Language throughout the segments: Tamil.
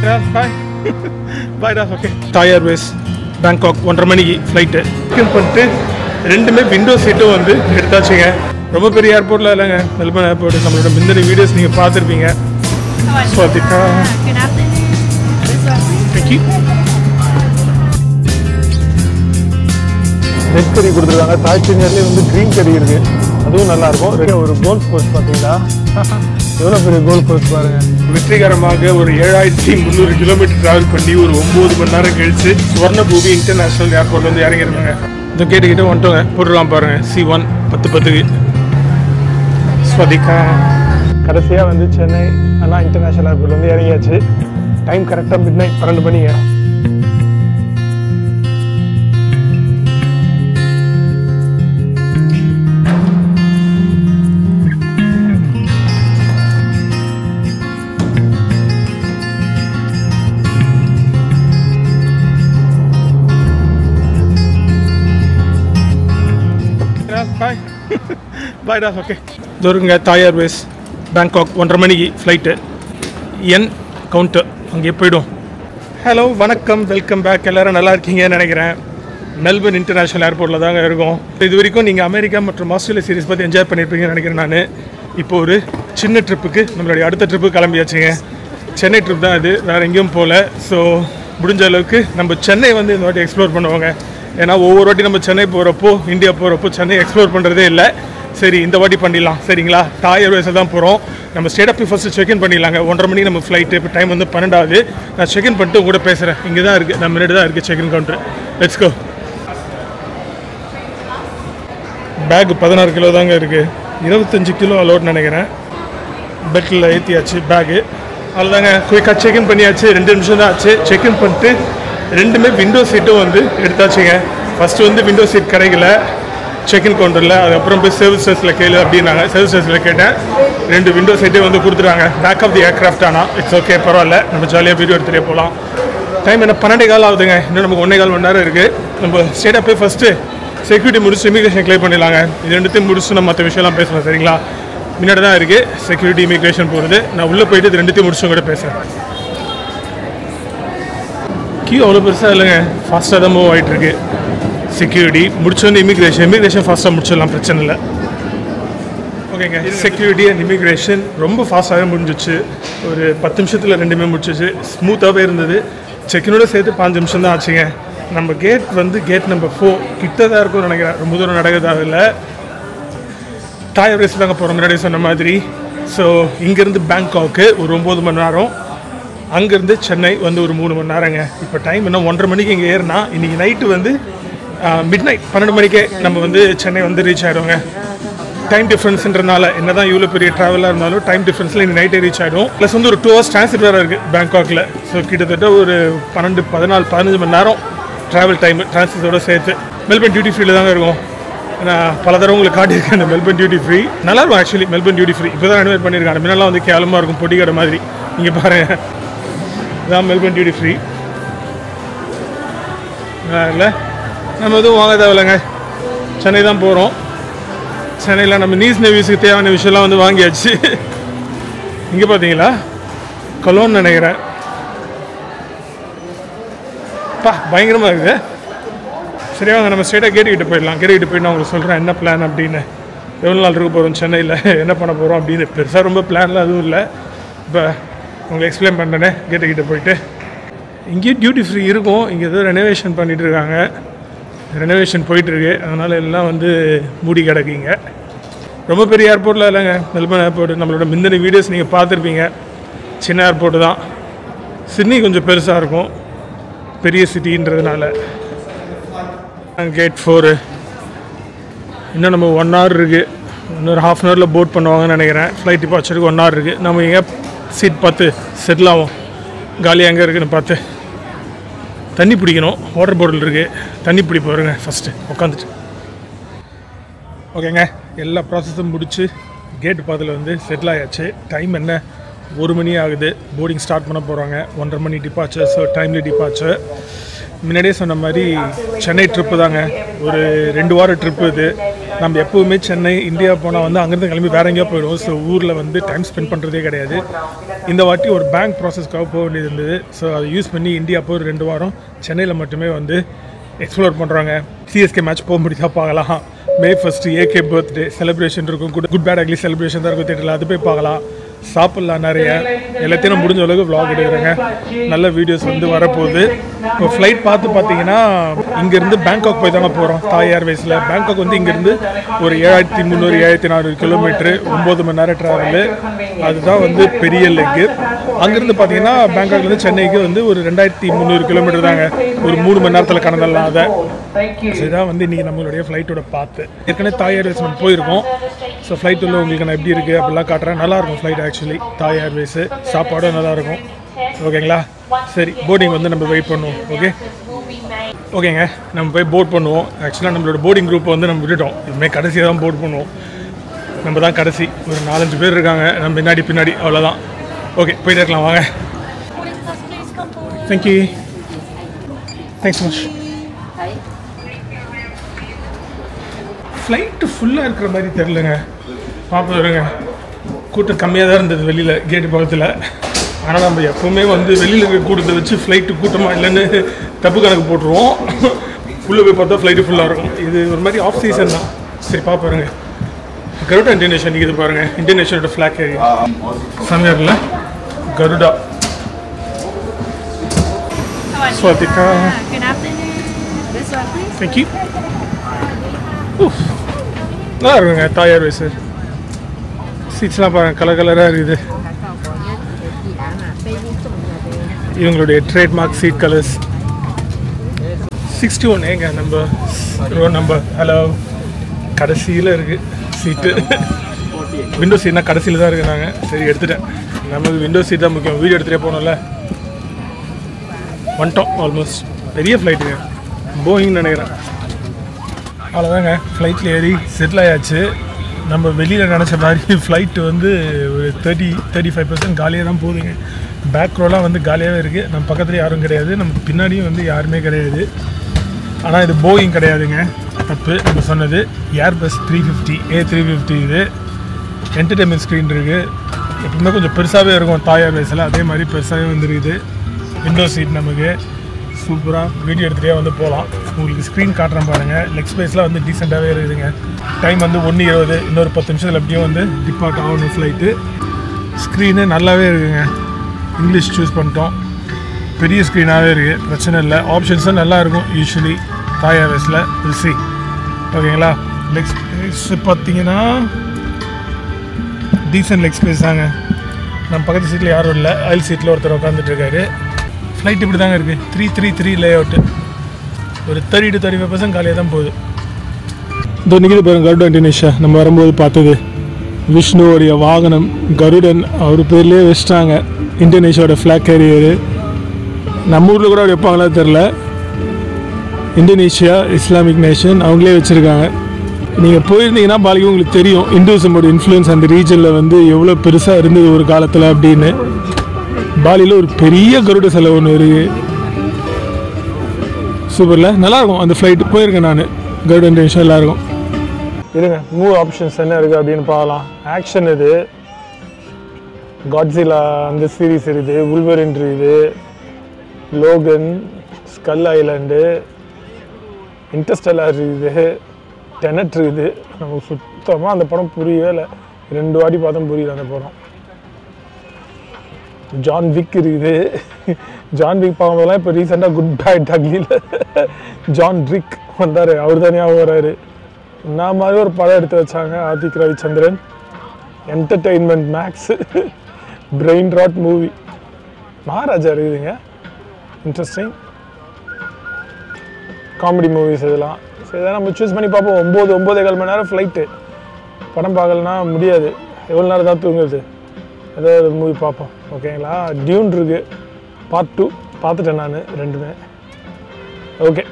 Bye. Bye da. Okay. Thai Airways Bangkok 1:30 மணிக்கு ஃப்ளைட் புக் பண்ணிட்டு ரெண்டுமே விண்டோ சீட்டும் வந்து எடுத்தாச்சுங்க. ரொம்ப பெரிய ஏர்போர்ட்ல இல்லைங்க, மெல்பர்ன் ஏர்போர்ட். நம்மளோட முந்தின வீடியோஸ் நீங்கள் பார்த்துருப்பீங்க. ஸ்வாதிகா. Thank you. ரெட் கறி கொடுத்துருக்காங்க. தாய் சீனியர்லேயே வந்து க்ரீன் கறி இருக்கு, அதுவும் நல்லா இருக்கும். ஒரு கோல்ஃப் கோர்ஸ் பார்த்தீங்களா, எவ்வளோ பெரிய கோல்ஃப் கோர்ஸ் பாருங்க. வெற்றிகரமாக ஒரு 7300 கிலோமீட்டர் டிராவல் பண்ணி ஒரு 9 மணி நேரம் கழிச்சு சுவர்ணபூமி இன்டர்நேஷனல் ஏர்போர்ட்ல வந்து இறங்கிருந்தாங்க. இந்த கேட்டுக்கிட்ட வந்துட்டோங்க. போட்டுடலாம் பாருங்க, C1 10:10க்கு. ஸ்வாதிகா. கடைசியாக வந்து சென்னை அண்ணா இன்டர்நேஷனல் ஏர்போர்ட்ல வந்து இறங்கியாச்சு. டைம் கரெக்டாக midnight 12 மணிங்க. Bye. Bye da. Okay. தூருங்க. தாய் ஏர்வேஸ் பேங்காக் 1:30 மணிக்கு ஃப்ளைட்டு. என் கவுண்டர் அங்கே போய்டும். ஹலோ, வணக்கம், வெல்கம் பேக். எல்லோரும் நல்லா இருக்கீங்கன்னு நினைக்கிறேன். மெல்பர்ன் இன்டர்நேஷ்னல் ஏர்போர்ட்டில் தாங்க இருக்கோம். இது வரைக்கும் நீங்கள் அமெரிக்கா மற்றும் ஆஸ்திரேலியா சீரிஸ் பார்த்து என்ஜாய் பண்ணியிருப்பீங்கன்னு நினைக்கிறேன். நான் இப்போ ஒரு சின்ன ட்ரிப்புக்கு, நம்மளுடைய அடுத்த ட்ரிப்பு கிளம்பியாச்சுங்க. சென்னை ட்ரிப் தான் இது, வேறு எங்கேயும் போகல. ஸோ முடிஞ்ச அளவுக்கு நம்ம சென்னை வந்து இந்த வாட்டி எக்ஸ்ப்ளோர் பண்ணுவாங்க. ஏன்னா ஒவ்வொரு வாட்டி நம்ம சென்னை போகிறப்போ, இந்தியா போகிறப்போ சென்னை எக்ஸ்ப்ளோர் பண்ணுறதே இல்லை. சரி, இந்த வாட்டி பண்ணிடலாம். சரிங்களா, தாய் ஏர்வேஸில் தான் போகிறோம். நம்ம ஸ்டேட் அப் ஃபஸ்ட்டு செக்இன் பண்ணிடலாங்க. 1:30 மணிக்கு நம்ம ஃப்ளைட்டு. இப்போ டைம் வந்து 12 ஆகுது. நான் செக்இன் பண்ணிட்டு உங்கள்கிட்ட பேசுகிறேன். இங்கே தான் இருக்குது, நம்ம முன்னாடி தான் இருக்குது check in counter. Let's go. Bag 16 kilo தாங்க இருக்குது. 25 கிலோ அலோட்னு நினைக்கிறேன். பெட்டில் ஏற்றியாச்சு பேகு. அதுதாங்க, குயிக்காக செக்இன் பண்ணியாச்சு. 2 நிமிஷம் தான் ஆச்சு. செக்இன் பண்ணிட்டு ரெண்டுமே விண்டோ சீட்டும் வந்து எடுத்தாச்சுங்க. ஃபஸ்ட்டு வந்து விண்டோ சீட் கிடைக்கல செக்இன் கவுண்டரில். அதுக்கப்புறம் போய் சர்வீசஸில் கேளு அப்படின்னாங்க. சர்வீசஸில் கேட்டேன். 2 விண்டோ சீட்டே வந்து கொடுத்துட்டாங்க. Back of the aircraft. ஆனால் இட்ஸ் ஓகே, பரவாயில்ல, நம்ம ஜாலியாக வீடியோ எடுத்துகிட்டே போகலாம். டைம் என்ன 12:15 ஆகுதுங்க. இன்னும் நமக்கு 1.25 மணி நேரம் இருக்குது. நம்ம ஸ்டேட்டாக போய் ஃபஸ்ட்டு செக்யூரிட்டி முடிச்சு இமிக்ரேஷன் கிளியர் பண்ணிடலாங்க. இது ரெண்டுத்தையும் முடிச்சு நம்ம மற்ற விஷயம்லாம் பேசலாம். சரிங்களா, முன்னாடி தான் இருக்குது செக்யூரிட்டி இமிக்ரேஷன் போகிறது. நான் உள்ளே போயிட்டு இது ரெண்டுத்தையும் முடிச்சு கூட பேசுகிறேன். கியூ அவ்வளோ பெருசாக இல்லைங்க, ஃபாஸ்ட்டாக தான் மூவ் ஆகிட்டுருக்கு. செக்யூரிட்டி முடிச்சு வந்து இமிக்ரேஷன் ஃபாஸ்ட்டாக முடிச்சிடலாம், பிரச்சனை இல்லை. ஓகேங்க, செக்யூரிட்டி அண்ட் இமிக்ரேஷன் ரொம்ப ஃபாஸ்ட்டாகவே முடிஞ்சிச்சு. ஒரு 10 நிமிஷத்தில் ரெண்டுமே முடிச்சிச்சு. ஸ்மூத்தாகவே இருந்தது. செக்கினோட சேர்த்து 5 நிமிஷம் தான் ஆச்சுங்க. நம்ம கேட் வந்து கேட் நம்பர் 4 கிட்ட தான் இருக்கும்னு நினைக்கிறேன். ரொம்ப தூரம் நடக்கிறதாக இல்லை. தாய் ஏர்வேஸ் தாங்க போகிறோம், முன்னாடி சொன்ன மாதிரி. ஸோ இங்கேருந்து பேங்காக்கு ஒரு 9 மணி நேரம், அங்கேருந்து சென்னை வந்து ஒரு 3 மணி நேரங்க. இப்போ டைம் இன்னும் 1:30 மணிக்கு இங்கே ஏறினா இன்றைக்கி நைட்டு வந்து மிட்நைட் 12 மணிக்கே நம்ம வந்து சென்னை வந்து ரீச் ஆகிடுவோங்க. டைம் டிஃப்ரென்ஸுன்றனால என்ன தான் இவ்வளோ பெரிய ட்ராவலாக இருந்தாலும் டைம் டிஃப்ரென்ஸில் இன்றைக்கி நைட்டே ரீச் ஆகிடும். ப்ளஸ் வந்து ஒரு 2 ஹவர்ஸ் டிரான்சிட் வேறு இருக்குது பேங்காக்கில். ஸோ கிட்டத்தட்ட ஒரு 12, 14, 15 மணி நேரம் ட்ராவல் டைமு டிரான்சிட்டோடு சேர்த்து. மெல்பர்ன் டியூட்டி ஃப்ரீயில் தாங்க இருக்கும். நான் பல தடவை உங்களுக்கு காட்டியிருக்கேன் அந்த மெல்பர்ன் டியூட்டி ஃப்ரீ. நல்லாயிருக்கும் ஆக்சுவலி மெல்பர்ன் டியூட்டி ஃப்ரீ. இப்போ தான் ரெனோவேட் பண்ணியிருக்காங்க. முன்னெல்லாம் வந்து கேவலமாக இருக்கும், பொடி கடை மாதிரி. இங்கே பாருங்கள், இதான் மெல்பர்ன் டியூட்டி ஃப்ரீ. இல்லை, நம்ம எதுவும் வாங்க தேவையில்லைங்க. சென்னை தான் போகிறோம். சென்னையில் நம்ம நீஸ் நேவிஸுக்கு தேவையான விஷயம்லாம் வந்து வாங்கியாச்சு. இங்கே பார்த்தீங்களா, கலோன்னு நினைக்கிறேன். பயங்கரமாக இருக்குது. சரி வாங்க, நம்ம ஸ்ட்ரெயிட்டாக கேட்டுக்கிட்டு போயிடலாம். கேட்டுக்கிட்டு போயிட்டு நான் உங்களுக்கு சொல்கிறேன் என்ன பிளான் அப்படின்னு. எவ்வளோ நாள் இருக்க போகிறோம் சென்னையில், என்ன பண்ண போகிறோம் அப்படின்னு. பெருசாக ரொம்ப பிளான்லாம் எதுவும் இல்லை. இப்போ உங்களுக்கு எக்ஸ்பிளைன் பண்ணுறேனே. கேட்டுக்கிட்டு போயிட்டு இங்கேயும் டியூட்டி ஃப்ரீ இருக்கும். இங்கே ஏதோ ரெனோவேஷன் பண்ணிகிட்டு இருக்காங்க. ரெனோவேஷன் போயிட்டுருக்கு, அதனால் எல்லாம் வந்து மூடி கிடக்குங்க. ரொம்ப பெரிய ஏர்போர்ட்டில் இல்லைங்க, மெல்பர்ன் ஏர்போர்ட். நம்மளோட முந்தின வீடியோஸ் நீங்கள் பார்த்துருப்பீங்க. சின்ன ஏர்போர்ட்டு தான். சிட்னி கொஞ்சம் பெருசாக இருக்கும், பெரிய சிட்டின்றதுனால. கேட் 4 இன்னும் நம்ம 1 hour இருக்குது. இன்னொரு 1/2 hour போட் பண்ணுவாங்கன்னு நினைக்கிறேன். ஃப்ளைட் டிபார்ச்சருக்கு 1 hour இருக்குது. நம்ம எங்கே சீட் பார்த்து செட்டில் ஆகும். காலியாக எங்கே இருக்குதுன்னு பார்த்து. தண்ணி பிடிக்கணும், வாட்டர் பாட்டில் இருக்குது. தண்ணி பிடி போகிறேங்க ஃபஸ்ட்டு உட்காந்துட்டு. ஓகேங்க, எல்லா ப்ராசஸும் முடித்து கேட்டு பாத்தில் வந்து செட்டில் ஆயாச்சு. டைம் என்ன 1 மணி ஆகுது. போர்டிங் ஸ்டார்ட் பண்ண போகிறாங்க. 1:30 மணி டிபார்ச்சர். So timely departure. முன்னாடியே சொன்ன மாதிரி சென்னை ட்ரிப்பு தாங்க. ஒரு 2 வார ட்ரிப்பு இது. நம்ம எப்போவுமே சென்னை இந்தியா போனால் வந்து அங்கேருந்து கிளம்பி வேறு எங்கேயோ போயிடுவோம். ஸோ ஊரில் வந்து டைம் ஸ்பெண்ட் பண்ணுறதே கிடையாது. இந்த வாட்டி ஒரு பேங்க் ப்ராசஸ்க்காக போக வேண்டியது இருந்தது. ஸோ அதை யூஸ் பண்ணி இந்தியா போய் 2 வாரம் சென்னையில் மட்டுமே வந்து எக்ஸ்ப்ளோர் பண்ணுறாங்க. சிஎஸ்கே மேட்ச் போக முடியுதா பார்க்கலாம். May 1 ஏகே பர்த்டே செலிப்ரேஷன் இருக்கும். குட் பேட் அக்லி செலிப்ரேஷன் தான் இருக்கும் தேட்டரில். அது போய் பார்க்கலாம். சாப்பிட்லாம் நிறைய. எல்லாத்தையும் நான் முடிஞ்ச அளவுக்கு vlog எடுக்கிறேங்க. நல்ல வீடியோஸ் வந்து வரப்போகுது. இப்போ ஃப்ளைட் பார்த்தீங்கன்னா இங்கேருந்து பேங்காக் போய் தாங்க போகிறோம். தாய் ஏர்வேஸில். பேங்காக் வந்து இங்கேருந்து ஒரு 7300 7400 கிலோமீட்ரு, 9 மணி நேரம் ட்ராவலு. அதுதான் வந்து பெரிய லெக்கு. அங்கேருந்து பார்த்தீங்கன்னா பேங்காக்லேருந்து சென்னைக்கு வந்து ஒரு 2300 கிலோமீட்டர் தாங்க. ஒரு 3 மணி நேரத்தில் கடந்துடலாம். அதை இதுதான் வந்து இன்றைக்கி நம்மளுடைய ஃப்ளைட்டோட பார்த்து. ஏற்கனவே தாய் ஏர்வேஸ் நம்ம போயிருக்கோம். ஸோ ஃப்ளைட் உள்ள உங்களுக்கு நான் எப்படி இருக்குது அப்படிலாம் காட்டுறேன். நல்லாயிருக்கும் ஃப்ளைட் ஆக்சுவலி. தாய் ஏர்வேஸு சாப்பாடும் நல்லாயிருக்கும். ஓகேங்களா? சரி, போர்டிங் வந்து நம்ம வெயிட் பண்ணுவோம். ஓகேங்க, நம்ம போய் போர்ட் பண்ணுவோம். ஆக்சுவலாக நம்மளோட போர்டிங் குரூப்பை வந்து நம்ம விட்டுட்டோம். இதுமாதிரி கடைசியாக தான் போர்ட் பண்ணுவோம். நம்ம தான் கடைசி. ஒரு 4-5 பேர் இருக்காங்க. நம்ம பின்னாடி அவ்வளோதான். ஓகே, போயிட்டு இருக்கலாம் வாங்க. தேங்க்யூ. Thanks much. ஃப்ளைட்டு ஃபுல்லாக இருக்கிற மாதிரி தெரிலங்க. பார்ப்போம் வருங்க. கூட்டம் கம்மியாக தான் இருந்தது வெளியில் கேட்டு பக்கத்தில். ஆனால் நம்ம எப்போவுமே வந்து வெளியில் இருக்கிற கூட்டத்தை வச்சு ஃப்ளைட்டு கூட்டமாக இல்லைன்னு தப்பு கணக்கு போட்டுருவோம். உள்ளே போய் பார்த்தா ஃப்ளைட்டு ஃபுல்லாக இருக்கும். இது ஒரு மாதிரி ஆஃப் சீசன் தான். சரி பார்ப்பாருங்க. கருடா இன்டர்நேஷனல் இது பாருங்கள். இன்டர்நேஷனலோட ஃப்ளாக் ஏரியா சமையரில் கருடா. ஸ்வாதிகா. தேங்க்யூ. நல்லா இருக்குங்க தாய் ஏர்வேஸ். சீட்ஸ்லாம் பாருங்கள், கலராக இருக்குது. இவங்களுடைய ட்ரேட்மார்க் சீட் கலர்ஸ். 61 ஏங்க நம்ம ரோ நம்பர். ஹலோ, கடைசியில் இருக்குது சீட்டு. விண்டோ சீட்னா கடைசியில் தான் இருக்குது. நாங்கள் சரி எடுத்துட்டேன். நமக்கு விண்டோ சீட் தான் முக்கியம். வீடியோ எடுத்துகிட்டே போனோம்ல. வந்துட்டோம். ஆல்மோஸ்ட் பெரிய ஃப்ளைட்டுங்க. போயிங்னு நினைக்கிறேன். அவ்வளோதாங்க, ஃப்ளைட்டில் ஏறி செட்டில் ஆயாச்சு. நம்ம வெளியில் நினச்ச மாதிரி ஃப்ளைட்டு வந்து ஒரு 30-35% காலியாக தான் போகுதுங்க. பேக் ரோலாம் வந்து காலியாகவே இருக்குது. நம்ம பக்கத்தில் யாரும் கிடையாது. நமக்கு பின்னாடியும் வந்து யாருமே கிடையாது. ஆனால் இது போயிங் கிடையாதுங்க. தப்பு நம்ம சொன்னது. Airbus 350 A350. இது என்டர்டெயின்மெண்ட் ஸ்க்ரீன் இருக்குது. எப்பவுமே கொஞ்சம் பெருசாகவே இருக்கும் தாய் ஏர்வேஸில். அதே மாதிரி பெருசாகவே வந்துருக்குது. விண்டோ சீட் நமக்கு சூப்பராக வீடியோ எடுத்துகிட்டே வந்து போகலாம். உங்களுக்கு ஸ்க்ரீன் காட்டுறேன் பாருங்கள். லெக் ஸ்பேஸ்லாம் வந்து டீசெண்டாகவே இருக்குதுங்க. டைம் வந்து 1:20. இன்னொரு 10 நிமிஷத்தில் எப்படியும் வந்து டிபார்ட் ஆகணும் ஃப்ளைட்டு. ஸ்க்ரீனு நல்லாவே இருக்குதுங்க. இங்கிலீஷ் சூஸ் பண்ணிட்டோம். பெரிய ஸ்க்ரீனாகவே இருக்குது. பிரச்சனை இல்லை. ஆப்ஷன்ஸும் நல்லாயிருக்கும் யூஸ்வலி தாய் ஏர்வேஸில். சி ஓகேங்களா? லெக் ஸ்பேஸ் பார்த்தீங்கன்னா டீசென்ட் லெக் ஸ்பேஸ் தாங்க. நம்ம பக்கத்து சீட்டில் யாரும் இல்லை. அயல் சீட்டில் ஒருத்தர் உட்காந்துட்ருக்காரு. ஃப்ளைட் இப்படி தாங்க இருக்குது. 333 லே அவுட்டு. ஒரு 30-35% காலியாக தான் போகுது. இந்த நிற்கிது பாருங்க கருடா இன்டர்நேஷனல். நம்ம வரும்போது பார்த்தது விஷ்ணுவோடைய வாகனம் கருடன். அவர் பேர்லேயே வச்சிட்டாங்க இந்தோனேஷியாவோட ஃப்ளாக் கேரியரு. நம்ம ஊரில் கூட வைப்பாங்களா தெரில. இந்தோனேஷியா இஸ்லாமிக் நேஷன் அவங்களே வச்சுருக்காங்க. நீங்கள் போயிருந்தீங்கன்னா பாலிக்கு உங்களுக்கு தெரியும் இந்துசமோட இன்ஃப்ளூயன்ஸ் அந்த ரீஜனில் வந்து எவ்வளோ பெருசாக இருந்தது ஒரு காலத்தில் அப்படின்னு. பாலியில் ஒரு பெரிய கருட சிலை ஒன்று இருக்குது. சூப்பரில் நல்லாயிருக்கும் அந்த ஃப்ளைட்டு. போயிருக்கேன் நான். கருட இன்டர்நேஷனல் நல்லாயிருக்கும். இருங்க, மூவ் ஆப்ஷன்ஸ் என்ன இருக்குது அப்படின்னு பார்க்கலாம். ஆக்ஷன் இது, காட்ஸிலா அந்த சீரீஸ் இருக்குது, வுல்வரின் இருக்குது, லோகன், ஸ்கல் ஐலாண்டு, இன்டர்ஸ்டெல்லார் இருக்குது, டெனட் இருக்குது. நமக்கு சுத்தமாக அந்த படம் புரியவே இல்லை. 2 வாட்டி பார்த்தோம் புரியுது அந்த படம். ஜான் விக் இருக்குது. ஜான் விக் பார்க்கும்போதெல்லாம் இப்போ ரீசெண்டாக குட் பேட் அக்லியில் ஜான் ரிக் வந்தார். அவர் தானே வர்றாரு. நான் மாதிரி ஒரு படம் எடுத்து வச்சாங்க Adhik Ravichandran. Entertainment makes brain rot movie. Maharaja இருக்குதுங்க. இன்ட்ரெஸ்டிங் காமெடி மூவிஸ் இதெல்லாம். சரி, இதை நம்ம சூஸ் பண்ணி பார்ப்போம். 9-9.25 மணி நேரம் ஃப்ளைட்டு. படம் பார்க்கலன்னா முடியாது. எவ்வளோ நேரம் தான் தூங்குறது. ஏதாவது மூவி பார்ப்போம். ஓகேங்களா? டியூன் இருக்குது பார்ட் 2 பார்த்துட்டேன் நான் 2மே. ஓகே,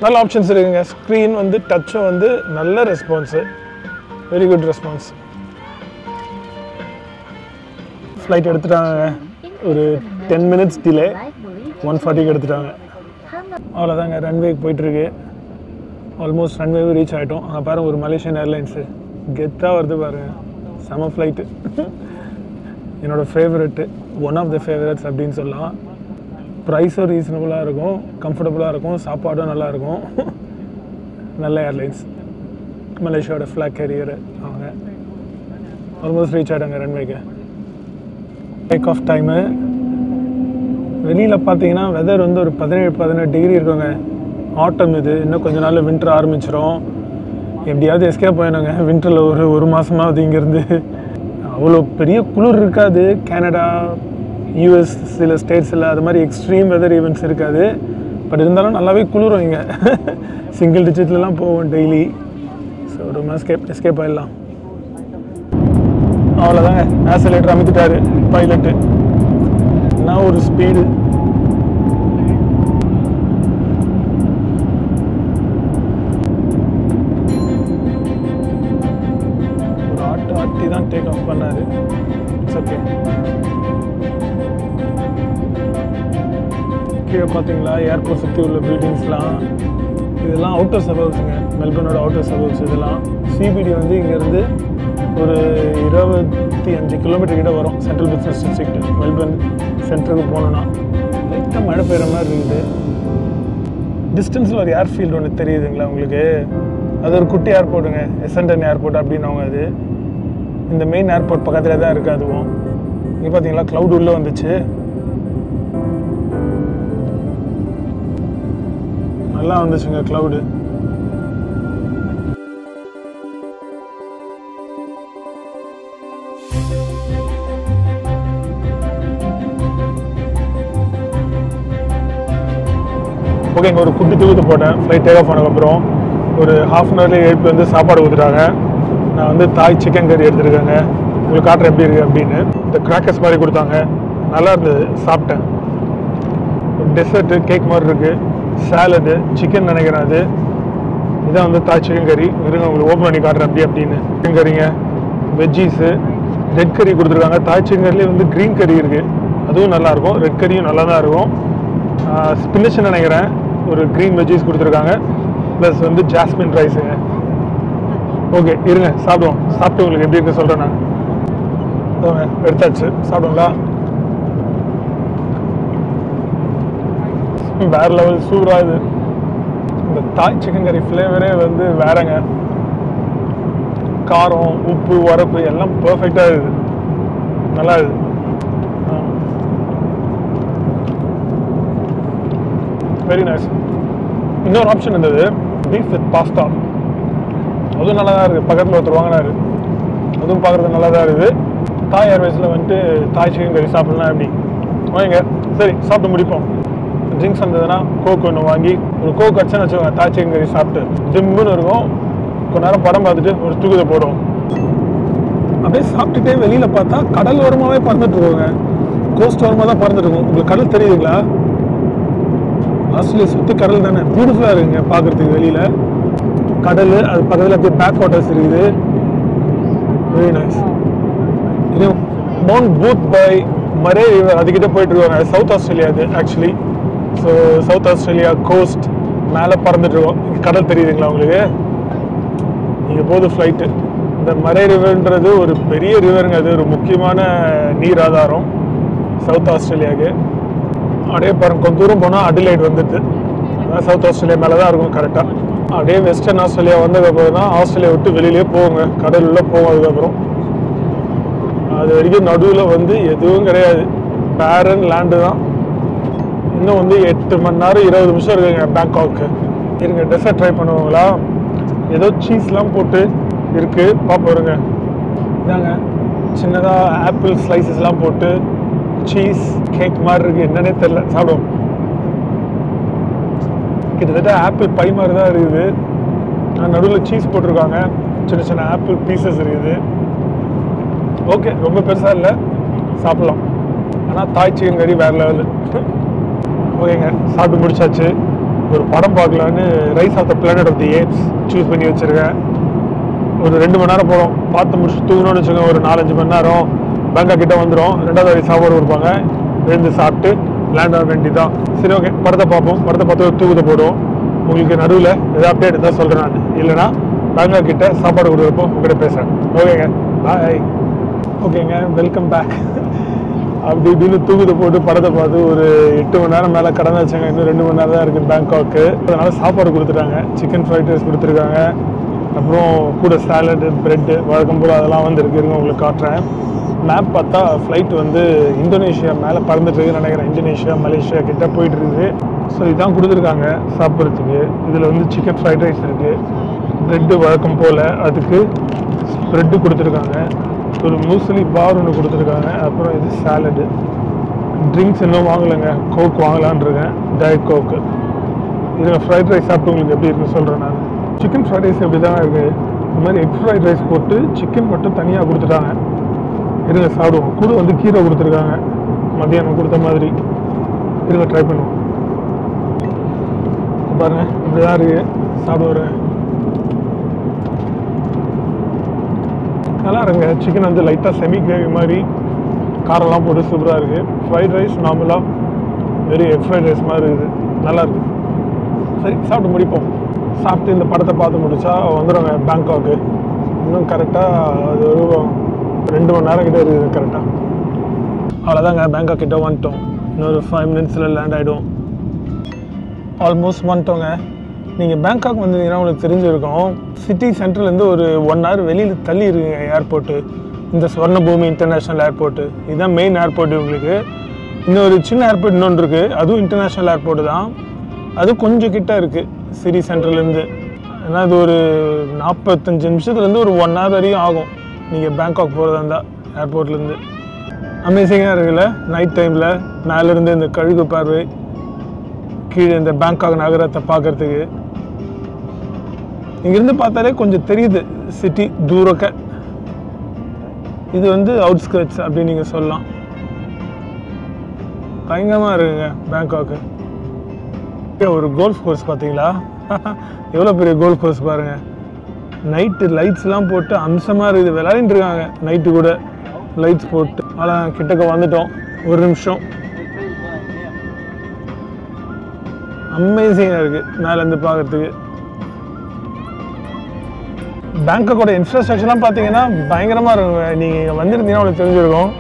நல்ல ஆப்ஷன்ஸ் இருக்குங்க. ஸ்க்ரீன் வந்து டச்சும் வந்து நல்ல response. Very good response. Flight எடுத்துட்டாங்க. ஒரு 10 மினிட்ஸ் டிலே. 1:40க்கு எடுத்துட்டாங்க. அவ்வளோதாங்க. ரன்வேக்கு போயிட்டுருக்கு. ஆல்மோஸ்ட் ரன்வேவே ரீச் ஆகிட்டோம். அங்கே பாருங்கள் ஒரு மலேசியன் ஏர்லைன்ஸு கெத்தாக வருது பாருங்கள். செம ஃப்ளைட்டு. என்னோடய favourite, one of the favourites அப்படின்னு சொல்லலாம். ப்ரைஸும் ரீசனபுளாக இருக்கும், கம்ஃபர்டபுளாக இருக்கும், சாப்பாடும் நல்லாயிருக்கும். நல்ல ஏர்லைன்ஸ். மலேசியாவோட ஃப்ளாக் கேரியரு அவங்க. ஆல்மோஸ்ட் ரீச் ஆகிட்டாங்க ரன்வேக்கு. டேக் ஆஃப் டைமு வெளியில் பார்த்தீங்கன்னா வெதர் வந்து ஒரு 17-18 டிகிரி இருக்குங்க. ஆட்டம் இது, இன்னும் கொஞ்ச நாள் வின்டர் ஆரம்பிச்சிடும். எப்படியாவது எஸ்கேப் போயிடுங்க வின்டரில் ஒரு மாதமாவது இங்கேருந்து. அவ்வளோ பெரிய குளிர் இருக்காது. கனடா, யூஎஸ் சில ஸ்டேட்ஸில் அது மாதிரி எக்ஸ்ட்ரீம் வெதர் ஈவெண்ட்ஸ் இருக்காது. பட் இருந்தாலும் நல்லாவே குளிரும் இங்கே. சிங்கிள் டிஜிட்லலாம் போவோம் டெய்லி. ஸோ ரொம்ப எஸ்கேப் ஆகிடலாம். அவ்வளோதாங்க, ஆக்சிலேட்டர் அமைத்துட்டாரு பைலட்டு. என்ன ஒரு ஸ்பீடு. ஒரு ஆட்டி தான் டேக் ஆஃப் பண்ணாரு. It's okay. கீழே பார்த்தீங்களா ஏர்போர்ட் சுற்றி உள்ள பில்டிங்ஸ்லாம், இதெல்லாம் அவுட்டர் சபர்ப்ஸுங்க. மெல்பர்னோட அவுட்டர் சபர்ப்ஸ் இதெல்லாம். சிபிடி வந்து இங்கேருந்து ஒரு 25 கிலோமீட்டர் கிட்ட வரும். சென்ட்ரல் பிஸ்னஸ் டிஸ்ட்ரிக்ட் மெல்பர்ன் சென்டருக்கு போகணுன்னா லைட்டாக மழை பெய்கிற மாதிரி இருக்குது. டிஸ்டன்ஸில் ஒரு ஏர்ஃபீல்டு ஒன்று தெரியுதுங்களா உங்களுக்கு? அது ஒரு குட்டி ஏர்போர்ட்டுங்க, எசன்டன் ஏர்போர்ட் அப்படின்னவங்க. அது இந்த மெயின் ஏர்போர்ட் பக்கத்தில் தான் இருக்குது. அதுவும் இங்கே பார்த்தீங்களா க்ளவுட் உள்ளே வந்துச்சு. நல்லா வந்துச்சுங்க க்ளவுடு. ஓகே, இங்கே ஒரு குட்டி தூக்கத்தை போட்டேன். ஃப்ளைட் டேக் ஆஃப் ஆனதுக்கப்புறம் ஒரு ஹாஃப் அன் ஹவர்லேயே எழுப்பி வந்து சாப்பாடு கொடுத்துட்டாங்க. நான் வந்து தாய் சிக்கன் கறி எடுத்துருக்கேங்க. உங்களுக்கு காட்டுற எப்படி இருக்குது அப்படின்னு. இந்த கிராக்கர்ஸ் மாதிரி கொடுத்தாங்க, நல்லா இருந்தது, சாப்பிட்டேன். டெசர்ட்டு கேக் மாதிரி இருக்குது, சாலடு, சிக்கன் நினைக்கிறேன். அது இதான் வந்து தாய் சிக்கன் கறி. இருங்க உங்களுக்கு ஓப்பன் பண்ணி காட்டுறேன் அப்படி அப்படின்னு. சிக்கன் கறிங்க, வெஜ்ஜீஸு, ரெட் கறி கொடுத்துருக்காங்க. தாய் சிக்கன் கறிலேயே வந்து க்ரீன் கறி இருக்குது, அதுவும் நல்லாயிருக்கும். ரெட் கறியும் நல்லா தான் இருக்கும். ஸ்பினிஷ் நினைக்கிறேன். ஒரு க்ரீன் வெஜ்ஜீஸ் கொடுத்துருக்காங்க, ப்ளஸ் வந்து ஜாஸ்மின் ரைஸுங்க. ஓகே இருங்க சாப்பிடுவோம். சாப்பிட்டு உங்களுக்கு எப்படி இருக்கு சொல்கிறேன் நான். எடுத்தாச்சு, சாப்பிடுங்களா? வேறு லெவல் சூப்பராக இது. இந்த தாய் சிக்கன் கறி ஃப்ளேவரே வந்து வேறங்க. காரம், உப்பு, உரப்பு எல்லாம் பர்ஃபெக்டாக இருக்குது. நல்லா இருக்குது. Very nice. இன்னொரு ஆப்ஷன் இருந்தது, பீஃப் வித் பாஸ்தா. அதுவும் நல்லா தான் இருக்குது. பக்கத்தில் ஒருத்தர் வாங்கினாரு, அதுவும் பார்க்குறது நல்லா தான் இருக்குது. தாய் ஏர்வேஸில் வந்துட்டு தாய் சிக்கன் கறி சாப்பிட்லாம் எப்படி வாங்க. சரி சாப்பிட்டு முடிப்போம். ட்ரிங்க்ஸ் வந்ததுன்னா கோக் ஒன்று வாங்கி ஒரு கோக் அடிச்சுன்னு வச்சுக்கோங்க. தாய் சிக்கன் கறி சாப்பிட்டு ஜிம்முன்னு இருக்கும். கொஞ்ச நேரம் படம் பார்த்துட்டு ஒரு தூக்கத்தை போடுவோம். அப்படியே சாப்பிட்டுட்டே வெளியில் பார்த்தா கடல் ஓரமாகவே பறந்துட்டு இருக்கோங்க. கோஸ்ட் ஓரமாக தான் பறந்துட்டு இருக்கும். உங்களுக்கு கடல் தெரியுதுங்களா? ஆஸ்திரேலியா சுற்றி கடல் தானே, பியூட்டிஃபுல்லாக இருக்குங்க பார்க்குறதுக்கு. வெளியில் கடல், அது பக்கத்தில் அப்படியே பேக் வாட்டர்ஸ் இருக்குது. Very nice. இது Mount Boothby Murray river, அதுக்கிட்ட போயிட்டு இருக்காங்க. சவுத் ஆஸ்திரேலியா அது actually. So South Australia coast மேலே பறந்துட்டுருக்கோம். கடல் தெரியுதுங்களா உங்களுக்கு? இங்கே போகுது ஃப்ளைட்டு. இந்த மரே ரிவர்ன்றது ஒரு பெரிய ரிவருங்க. அது ஒரு முக்கியமான நீர் ஆதாரம் சவுத் ஆஸ்திரேலியாவுக்கு. அப்படியே பாருங்க, கொஞ்சம் தூரம் போனால் அடிலைட் வந்துடுது. அதான் சவுத் ஆஸ்திரேலியா மேலே தான் இருக்கும் கரெக்டாக. அப்படியே வெஸ்டர்ன் ஆஸ்திரேலியா வந்ததுக்கப்புறம் தான் ஆஸ்திரேலியா விட்டு வெளியிலே போவோங்க. கடல் உள்ள போவோம். அதுக்கப்புறம் அது வரைக்கும் நடுவில் வந்து எதுவும் கிடையாது, பேரன் லேண்டு தான். இன்னும் வந்து 8 மணி நேரம் 20 நிமிஷம் இருக்குங்க பேங்காக்கு. இருங்க டெசர்ட் ட்ரை பண்ணுவாங்களா? ஏதோ சீஸ்லாம் போட்டு இருக்குது, பார்ப்போம். இருங்க இதாங்க சின்னதாக ஆப்பிள் ஸ்லைசஸ்லாம் போட்டு சீஸ் கேக் மாதிரி இருக்குது. என்னன்னே தெரில, சாப்பிடுவோம். கிட்டத்தட்ட ஆப்பிள் பை மாதிரி தான் இருக்குது. நடுவில் சீஸ் போட்டிருக்காங்க, சின்ன சின்ன ஆப்பிள் பீசஸ் இருக்குது. ஓகே, ரொம்ப பெருசாக இல்லை, சாப்பிட்லாம். ஆனால் தாய் சிக்கன் கறி வேறு லெவலு. ஓகேங்க, சாப்பிட்டு முடிச்சாச்சு. ஒரு படம் பார்க்கலான்னு Rise of the Planet of the Apes choose பண்ணி வச்சுருக்கேன். ஒரு 2 மணி நேரம் போகிறோம். பார்த்து முடிச்சு தூங்கணும்னு வச்சுக்கோங்க. ஒரு 4-5 மணி நேரம் பேங்காக் கிட்ட வந்துடும். 2வது வரை சாப்பாடு கொடுப்பாங்க. எழுந்து சாப்பிட்டு லேண்ட் ஆக வேண்டி தான். சரி ஓகே, படத்தை பார்ப்போம். படத்தை பார்த்து ஒரு தூக்கத்தை போடுவோம். உங்களுக்கு நடுவில் ஏதாவது அப்டேட் இருந்தால் சொல்கிறேன் நான். இல்லைனா பேங்காக் கிட்ட சாப்பாடு கொடுக்குறப்போ உங்கள்கிட்ட பேசுகிறேன். ஓகேங்க, பாய். ஓகேங்க, வெல்கம் பேக். அப்படி இப்படின்னு தூக்கத்தை போட்டு படத்தை பார்த்து ஒரு 8 மணி நேரம் மேலே கடந்து வச்சாங்க. இன்னும் 2 மணி நேரம் தான் இருக்குது பேங்காக்கு. அதனால் சாப்பாடு கொடுத்துட்டாங்க. சிக்கன் ஃப்ரைட் ரைஸ் கொடுத்துருக்காங்க. அப்புறம் கூட சாலடு, ப்ரெட்டு, வழக்கம் போல் அதெல்லாம் வந்துருக்கு. இருங்க உங்களுக்கு காட்டுறேன். மேப் பார்த்தா ஃப்ளைட் வந்து இந்தோனேஷியா மேலே பறந்துட்டுருக்குன்னு நினைக்கிறேன். இந்தோனேஷியா, மலேசியா கிட்டே போயிட்டுருக்குது. ஸோ இதான் கொடுத்துருக்காங்க சாப்பிட்றதுக்கு. இதில் வந்து சிக்கன் ஃப்ரைட் ரைஸ் இருக்குது, ப்ரெட்டு வழக்கம் போல், அதுக்கு ப்ரெட்டு கொடுத்துருக்காங்க, ஒரு மூசலி பார் ஒன்று கொடுத்துருக்காங்க, அப்புறம் இது சாலடு. ட்ரிங்க்ஸ் இன்னும் வாங்கலைங்க, கோக் வாங்கலான் இருக்கேன், டயட் கோக்கு. இதில் ஃப்ரைட் ரைஸ் சாப்பிட்டு உங்களுக்கு எப்படி இருக்குன்னு சொல்கிறேன் நான். சிக்கன் ஃப்ரைட் ரைஸ் எப்படி தான் இருக்குது. இந்த மாதிரி எக் ஃப்ரைட் ரைஸ் போட்டு சிக்கன் மட்டும் தனியாக கொடுத்துட்டாங்க. இருங்க சாப்பிடுவோம். கூட வந்து கீரை கொடுத்துருக்காங்க, மதியானம் கொடுத்த மாதிரி. இருங்க ட்ரை பண்ணுவோம். பாருங்க இப்படி தான் இருக்குது. சாப்பிடுவேன். நல்லா இருங்க. சிக்கன் வந்து லைட்டாக செமி கிரேவி மாதிரி காரெல்லாம் போட்டு சூப்பராக இருக்குது. ஃப்ரைட் ரைஸ் நார்மலாக வெறும் எக் ஃப்ரைட் ரைஸ் மாதிரி இருக்குது. நல்லா இருக்குது. சரி, சாப்பிட்டு முடிப்போம். சாப்பிட்டு இந்த படத்தை பார்த்து முடித்தா வந்துடுவாங்க பேங்காக்கு. இன்னும் கரெக்டாக அது ஒரு 2 மணி நேரம் கிட்டே இருக்குது கரெக்டாக. அவ்வளோதாங்க, பேங்காக் கிட்டே வந்துட்டோம். இன்னொரு 5 மினிட்ஸில் லேண்ட் ஆகிடும். ஆல்மோஸ்ட் வந்துட்டோங்க. நீங்கள் பேங்காக் வந்தீங்கன்னா உங்களுக்கு தெரிஞ்சிருக்கும், சிட்டி சென்ட்ரலேருந்து ஒரு 1 hour வெளியில் தள்ளி இருக்குங்க ஏர்போர்ட்டு. இந்த ஸ்வர்ணபூமி இன்டர்நேஷ்னல் ஏர்போர்ட்டு இதுதான் மெயின் ஏர்போர்ட்டு. உங்களுக்கு இன்னொரு சின்ன ஏர்போர்ட் இன்னொன்று இருக்குது, அதுவும் இன்டர்நேஷ்னல் ஏர்போர்ட்டு தான். அது கொஞ்சம் கிட்ட இருக்குது சிட்டி சென்ட்ரலேருந்து. ஏன்னா அது ஒரு 45 நிமிஷத்துலேருந்து ஒரு 1 hour வரையும் ஆகும் நீங்கள் பேங்காக் போகிறதா இருந்தால் ஏர்போர்ட்லேருந்து. அமேசிங்காக இருக்குல்ல நைட் டைமில் மேலேருந்து இந்த கழுகு பார்வை கீழே இந்த பேங்காக் நகரத்தை பார்க்குறதுக்கு. இங்கேருந்து பார்த்தாலே கொஞ்சம் தெரியுது சிட்டி தூரக்க. இது வந்து அவுட்ஸ்கர்ட்ஸ் அப்படின்னு நீங்கள் சொல்லலாம். பயங்கரமாக இருக்குங்க பேங்காக்கு. ஒரு கோல்ஃப் கோர்ஸ் பார்த்தீங்களா? எவ்வளோ பெரிய கோல்ஃப் கோர்ஸ் பாருங்கள். நைட்டு லைட்ஸ்லாம் போட்டு அம்சமாக இருக்குது. விளையாடிட்டு இருக்காங்க நைட்டு கூட லைட்ஸ் போட்டு. ஆனால் கிட்டக்க வந்துட்டோம். ஒரு நிமிஷம். அமேசிங்காக இருக்குது மேலேருந்து பார்க்குறதுக்கு. பேங்காக்கோட இன்ஃப்ராஸ்ட்ரக்சர்லாம் பார்த்தீங்கன்னா பயங்கரமாக இருக்குங்க. நீங்கள் இங்கே வந்திருந்தீங்கன்னா உங்களுக்கு தெரிஞ்சிருக்கும்.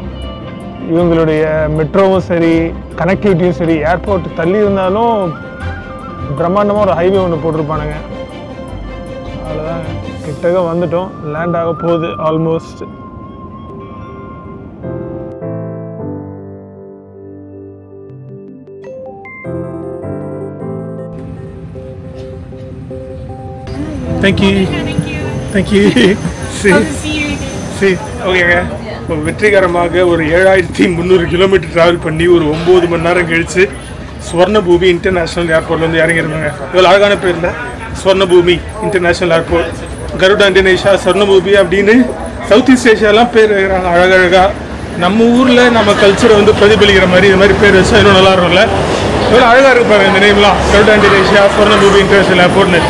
இவங்களுடைய மெட்ரோவும் சரி, கனெக்டிவிட்டியும் சரி, ஏர்போர்ட் தள்ளி இருந்தாலும் பிரம்மாண்டமாக ஒரு ஹைவே ஒன்று போட்டிருப்பானுங்க. அவ்வளோதான், கிட்டக்க வந்துட்டோம். லேண்ட் ஆக போகுது almost. Thank you. Thank you. ஓகேங்க, இப்போ வெற்றிகரமாக ஒரு 7300 கிலோமீட்டர் ட்ராவல் பண்ணி ஒரு 9 மணி நேரம் கழிச்சு ஸ்வர்ணபூமி இன்டர்நேஷ்னல் ஏர்போர்ட்லேருந்து இறங்கிருந்தாங்க. இவ்வளோ அழகான பேரில் Swarnabhoomi international airport, Garuda Indonesia, Swarnabhoomi அப்படின்னு சவுத் ஈஸ்ட் ஏஷியாலாம் பேர் வைக்கிறாங்க அழகழகாக. நம்ம ஊரில் நம்ம கல்ச்சரை வந்து பிரதிபலிக்கிற மாதிரி இது மாதிரி பேர் வச்சா இன்னும் நல்லா இருக்கும்ல. இவ்வளோ அழகாக இருக்கு பாருங்க இந்த நேம்லாம், கருடா இந்தோனேஷியா, ஸ்வர்ணபூமி இன்டர்நேஷ்னல் ஏர்போர்ட்னு.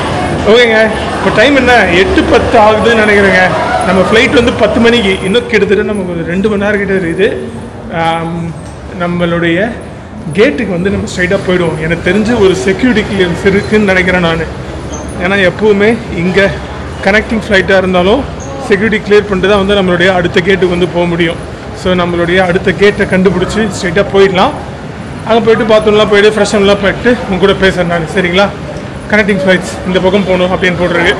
ஓகேங்க, இப்போ டைம் என்ன 8:10 ஆகுதுன்னு நினைக்கிறேங்க. நம்ம ஃப்ளைட் வந்து 10 மணிக்கு. இன்னும் கிட்டத்தட்ட நமக்கு 2 மணி நேரம் கிட்ட இருக்குது. நம்மளுடைய கேட்டுக்கு வந்து நம்ம ஸ்ட்ரைட்டாக போயிடுவோம். எனக்கு தெரிஞ்சு ஒரு செக்யூரிட்டி கிளியரன்ஸ் இருக்குதுன்னு நினைக்கிறேன் நான். ஏன்னா எப்போவுமே இங்கே கனெக்டிங் ஃப்ளைட்டாக இருந்தாலும் செக்யூரிட்டி கிளியர் பண்ணிட்டு தான் வந்து நம்மளுடைய அடுத்த கேட்டுக்கு வந்து போக முடியும். ஸோ நம்மளுடைய அடுத்த கேட்டை கண்டுபிடிச்சி ஸ்ட்ரைட்டாக போயிடலாம். அங்கே போய்ட்டு பாத்ரூம்லாம் போய்ட்டு ஃப்ரெஷ்ஷன்லாம் போய்ட்டு உங்க கூட பேசுகிறேன் நான். சரிங்களா? கனெக்டிங் ஃப்ளைட்ஸ் இந்த பக்கம் போகணும் அப்படின்னு போட்டிருக்கு.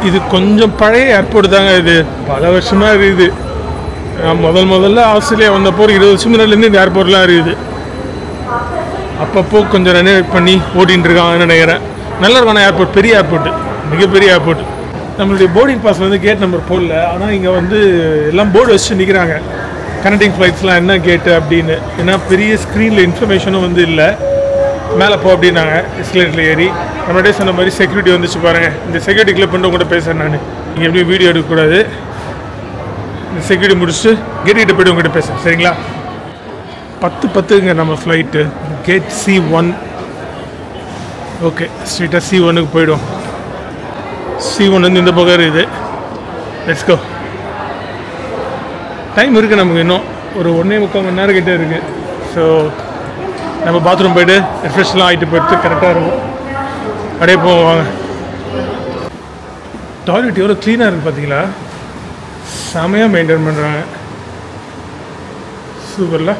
இது கொஞ்சம் பழைய ஏர்போர்ட் தாங்க. இது பல வருஷமாக இருக்குது. முதல்ல ஆஸ்திரேலியா வந்தப்போ 20 வருஷம் முன்னாடிலேருந்து இந்த ஏர்போர்ட்லாம் இருக்குது. அப்பப்போ கொஞ்சம் ரெனோவேட் பண்ணி ஓட்டிகிட்டு இருக்காங்கன்னு நினைக்கிறேன். நல்லா இருக்கும் ஏர்போர்ட், பெரிய ஏர்போர்ட்டு, மிகப்பெரிய ஏர்போர்ட். நம்மளுடைய போர்டிங் பாஸ் வந்து கேட் நம்பர் போடல. ஆனால் இங்கே வந்து எல்லாம் போர்டு வச்சு நிற்கிறாங்க, கனெக்டிங் ஃப்ளைட்ஸ்லாம் என்ன கேட்டு அப்படின்னு. ஏன்னா பெரிய ஸ்க்ரீனில் இன்ஃபர்மேஷனும் வந்து இல்லை. மேலே போ அப்படின்னாங்க எஸ்கலேட்டரில் ஏறி. நம்மளே சொன்ன மாதிரி செக்யூரிட்டி வந்துச்சு பாருங்கள். இந்த செக்யூரிட்டி கிளிப் பண்ணிட்டு கூட பேசுகிறேன் நான். நீங்கள் எப்படியும் வீடியோ எடுக்கக்கூடாது. இந்த செக்யூரிட்டி முடிச்சுட்டு கேட்டுக்கிட்ட போய்ட்டு உங்கள்கிட்ட பேசுகிறேன். சரிங்களா? 10:10ங்க நம்ம ஃப்ளைட்டு. Gate C1. ஓகே, ஸ்ட்ரெயிட்டாக C1க்கு போய்டும். C1 வந்து இந்த பக்கம் இருக்குது. Let's go. டைம் இருக்குது நமக்கு, இன்னும் ஒரு 1.25 மணி நேரம் கிட்டே இருக்குது. ஸோ நம்ம பாத்ரூம் போய்ட்டு ரெஃப்ரெஷ்லாம் ஆகிட்டு போய்ட்டு கரெக்டாக இருக்கும். அப்படியே போவாங்க. டாய்லெட் எவ்வளோ க்ளீனாக இருக்குது பார்த்தீங்களா? செமையாக மெயின்டைன் பண்ணுறாங்க. சூப்பரில்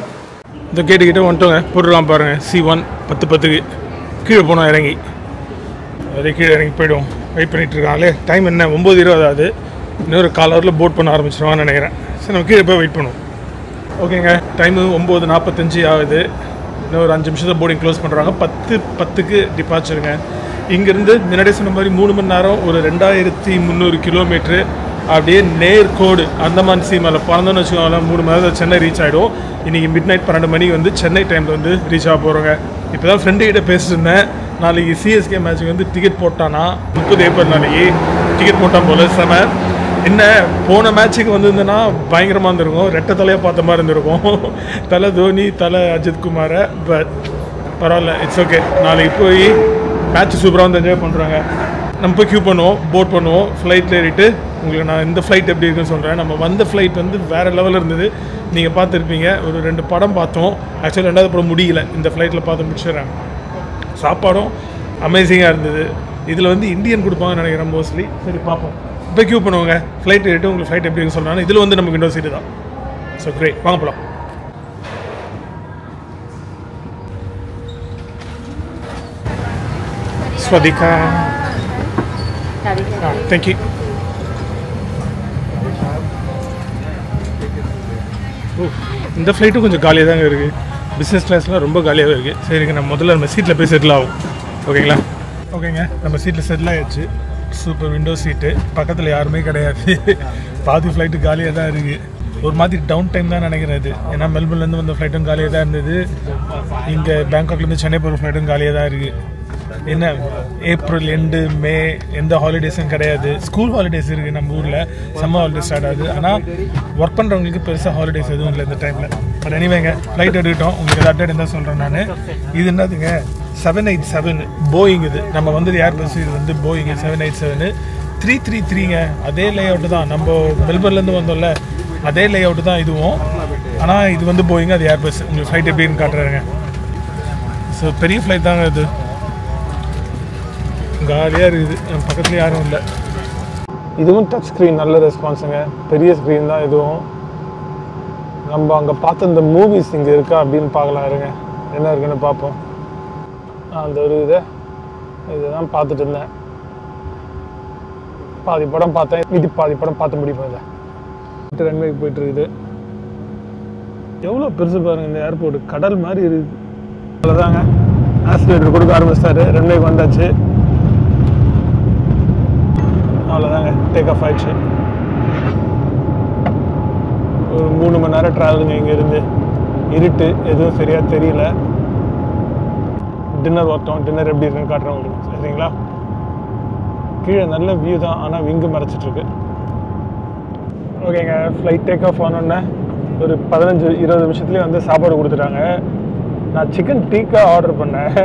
இந்த கேட்டுக்கிட்ட வந்துட்டோங்க. போட்டுடலாம் பாருங்கள். C1 10:10க்கு கீழே போனோம். இறங்கி அதே கீழே இறங்கி போய்டும். வெயிட் பண்ணிகிட்ருக்காங்களே. டைம் என்ன 9:20 ஆகுது. இன்னொரு 1/4 ஹவரில் போட் பண்ண ஆரம்பிச்சிடுவான்னு நினைக்கிறேன். சரி, நம்ம கீழே போய் வெயிட் பண்ணுவோம். ஓகேங்க, டைமு 9:45 ஆகுது. இன்னும் ஒரு 5 நிமிஷத்தில் போர்டிங் க்ளோஸ் பண்ணுறாங்க. 10:10க்கு டிபார்ச்சருங்க. இங்கேருந்து முன்னாடியே சொன்ன மாதிரி 3 மணி நேரம், ஒரு 2300 கிலோமீட்ரு அப்படியே நேர்கோடு அந்தமான் சி மேலே பறந்தோன்னு வச்சுக்கோங்களேன். 3 மணி நேரத்தில் சென்னை ரீச் ஆகிடும். இன்றைக்கி மிட்-நைட் 12 மணிக்கு வந்து சென்னை டைமில் வந்து ரீச் ஆக போகிறோங்க. இப்போ தான் ஃப்ரெண்டுக்கிட்ட பேசிட்டு இருந்தேன். நாளைக்கு சிஎஸ்கே மேட்ச்சுக்கு வந்து டிக்கெட் போட்டானா 30 ஏப்ரல் நாளைக்கு டிக்கெட் போட்டான் போல். செம என்ன போன மேட்ச்சுக்கு வந்திருந்தேன்னா பயங்கரமாக இருந்திருக்கும். ரெட்டை தலையாக பார்த்த மாதிரி இருந்திருக்கும். தலை தோனி, தலை அஜித் குமாரை. பட் பரவாயில்ல, இட்ஸ் ஓகே. நாளைக்கு போய் மேட்ச் சூப்பராக வந்து என்ஜாய் பண்ணுறாங்க. நம்ம போய் க்யூ பண்ணுவோம், போட் பண்ணுவோம். ஃப்ளைட்டில் ஏறிட்டு உங்களுக்கு நான் இந்த ஃப்ளைட் எப்படி இருக்குன்னு சொல்கிறேன். நம்ம வந்த ஃப்ளைட் வந்து வேறு லெவலில் இருந்தது. நீங்கள் பார்த்துருப்பீங்க. ஒரு 2 படம் பார்த்தோம். ஆக்சுவலி 2வது படம் முடியல, இந்த ஃப்ளைட்டில் பார்த்து முடிச்சிடுறேன். சாப்பாடும் அமேசிங்காக இருந்தது. இதில் வந்து இந்தியன் கொடுப்பாங்கன்னு நினைக்கிறேன் மோஸ்ட்லி. சரி பார்ப்போம். இப்போ க்யூ பண்ணுவாங்க. ஃப்ளைட் ஏறிட்டு உங்களுக்கு ஃப்ளைட் எப்படி இருக்குன்னு சொல்கிறாங்க. இதில் வந்து நம்ம விண்டோ சீட்டு தான். ஸோ கிரேட், வாங்க போகலாம். ஸ்வதிகா, தேங்க்யூ. இந்த ஃப்ளைட்டும் கொஞ்சம் காலியாக தாங்க இருக்குது. பிஸ்னஸ் கிளாஸ்லாம் ரொம்ப காலியாகவே இருக்குது. சரிங்க, நம்ம முதல்ல நம்ம சீட்டில் போய் செட்டில் ஆகும். ஓகேங்களா? ஓகேங்க, நம்ம சீட்டில் செட்டில் ஆகிடுச்சு. Super window seat. பக்கத்தில் யாருமே கிடையாது. பாதி ஃப்ளைட்டு காலியாக தான் இருக்குது. ஒரு மாதிரி டவுன் டைம் தான் நினைக்கிறேன் இது. ஏன்னா மெல்பர்ன்லேருந்து வந்த ஃப்ளைட்டும் காலியாக தான் இருந்தது. இங்கே பேங்காக்லேருந்து சென்னை போகிற ஃப்ளைட்டும் காலியாக தான் இருக்குது. என்ன ஏப்ரல் எண்டு, மே எந்த ஹாலிடேஸும் கிடையாது. ஸ்கூல் ஹாலிடேஸ் இருக்குது நம்ம ஊரில். சம்மர் ஹாலிடேஸ் ஸ்டார்ட் ஆகுது. ஆனால் ஒர்க் பண்ணுறவங்களுக்கு பெருசாக ஹாலிடேஸ் எதுவும் இல்லை இந்த டைமில். பட் எனிவேங்க, ஃப்ளைட் எடுக்கிட்டோம். உங்களுக்கு எதாவது அப்டேட் இருந்தால் சொல்கிறேன் நான். இது என்னதுங்க, 787 போயிங். இது நம்ம வந்து ஏர்பஸ். இது வந்து போயிங் 787 333ங்க. அதே லே அவுட்டு தான். நம்ம மெல்பர்ன்லேருந்து வந்தோம்ல, அதே லே அவுட்டு தான் இதுவும். ஆனால் இது வந்து போயிங்க, அது ஏர்பஸ். உங்களுக்கு ஃப்ளைட் எப்படின்னு காட்டுறாருங்க. ஸோ பெரிய ஃப்ளைட் தாங்க இது. காலியாக இருக்குது. என் பக்கத்துலேயே யாரும் இல்லை. இதுவும் டச் ஸ்க்ரீன். நல்ல ரெஸ்பான்ஸுங்க. பெரிய ஸ்க்ரீன் தான் இதுவும். நம்ம அங்கே பார்த்த இந்த மூவிஸ் இங்கே இருக்கா அப்படின்னு பார்க்கலாம். இருங்க, என்ன இருக்குன்னு பார்ப்போம். அந்த ஒரு இதுதான் பார்த்துட்டு இருந்தேன். பாதி படம் பார்த்தேன். இது பாதி படம் பார்த்து முடிப்பேன். இல்லை ரன்வேக்கு போயிட்டு இருக்குது. எவ்வளோ பெருசு பாருங்கள் இந்த ஏர்போர்ட். கடல் மாதிரி இருக்குது. அவ்வளோதாங்க, ஆக்சிலேட்டர் கொடுக்க ஆரம்பிச்சிட்டாரு. ரன்வேக்கு வந்தாச்சு. அவ்வளோதாங்க, டேக் ஆஃப் ஆயிடுச்சு. ஒரு 3 மணி நேரம் ட்ராவலுங்க இங்கேருந்து. இருட்டு, எதுவும் சரியாக தெரியல. டின்னர் வரட்டும். டின்னர் எப்படி இருக்குன்னு காட்டுறேன் உங்களுக்கு. சரிங்களா? கீழே நல்ல வியூ தான், ஆனால் விங்கு மறைச்சிட்ருக்கு. ஓகேங்க, ஃப்ளைட் டேக் ஆஃப் ஆனோடனே ஒரு 15-20 நிமிஷத்துலேயே வந்து சாப்பாடு கொடுத்துட்டாங்க. நான் சிக்கன் டீக்கா ஆர்டர் பண்ணேன்.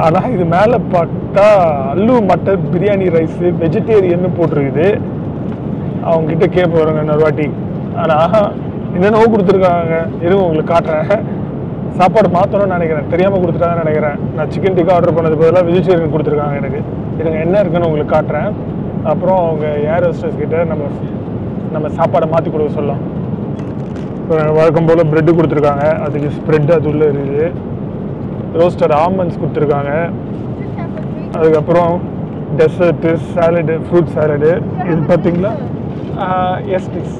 ஆனால் இது மேலே பார்த்தா அல்லு மட்டன் பிரியாணி ரைஸு வெஜிடேரியன்னு போட்டிருக்குது. அவங்ககிட்ட கேட்ப வருங்க இன்னொரு வாட்டி. ஆனால் என்னென்னவோ கொடுத்துருக்காங்க. இருங்க உங்களுக்கு காட்டுறேன். சாப்பாடு மாற்றணும்னு நினைக்கிறேன். தெரியாமல் கொடுத்துட்டாங்கன்னு நினைக்கிறேன். நான் சிக்கன் டிக்கா ஆர்டர் பண்ணது பதிலாக வெஜிடேரியன் கொடுத்துருக்காங்க எனக்கு. இதுங்க என்ன இருக்குன்னு உங்களுக்கு காட்டுறேன். அப்புறம் அவங்க ஏர் ஹோஸ்டர்ஸ் கிட்ட நம்ம சாப்பாடை மாற்றி கொடுக்க சொல்லலாம். வழக்கம் போல் ப்ரெட்டு கொடுத்துருக்காங்க. அதுக்கு ஸ்ப்ரெட் அது உள்ளே இருக்குது. ரோஸ்டட் ஆல்மண்ட்ஸ் கொடுத்துருக்காங்க. அதுக்கப்புறம் டெசர்ட்டு, சாலடு, ஃப்ரூட் சாலடு. இது பார்த்தீங்களா? Yes please.